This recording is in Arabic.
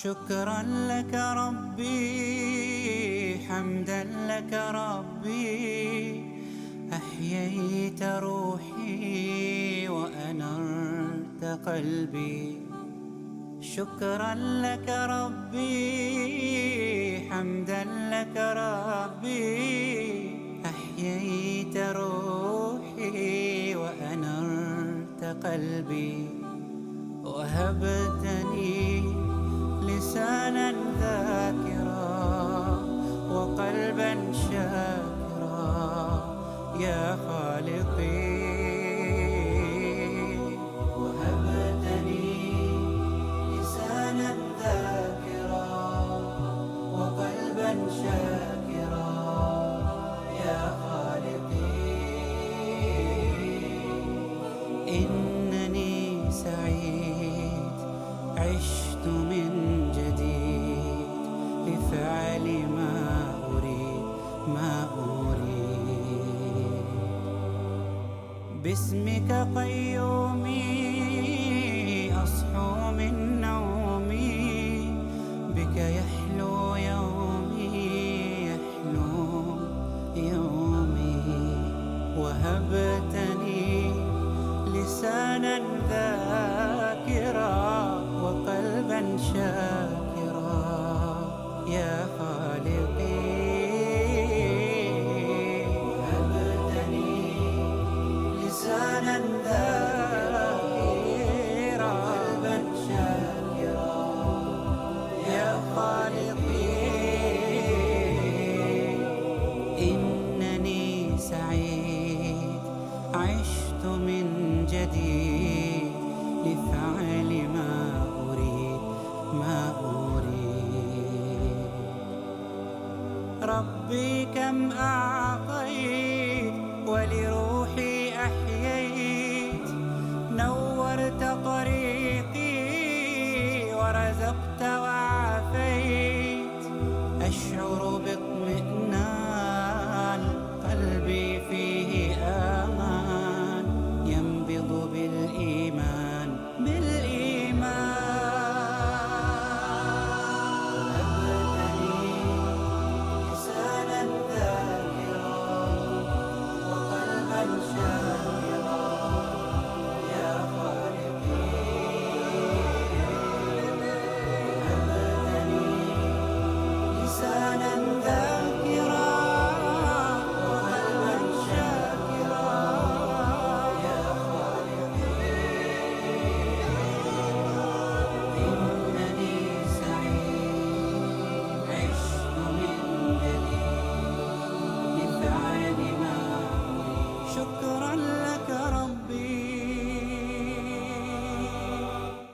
شكرا لك ربي، حمدا لك ربي، أحييت روحي وأنرت قلبي. شكرا لك ربي، حمدا لك ربي، أحييت روحي وأنرت قلبي. وهبتني لسانا ذاكرا وقلبا شاكرا يا خالقي. وهبتني لسانا ذاكرا وقلبا شاكرا يا خالقي. إنني سعيد عشت من جديد لفعل ما أريد باسمك قيومي أصحو من نومي، بك يحلو يومي. وهبتني لسانا ذاكرا وقلبا شاكرا يا خالقي. وهبتني لسانا ذاكرا وقلبا شاكرا يا خالقي. إنني سعيد عشت من جديد لفعل ما أريد ربي كم أعطيت ولروحي أحييت، نورت طريقي ورزقت وعافيت. أشعر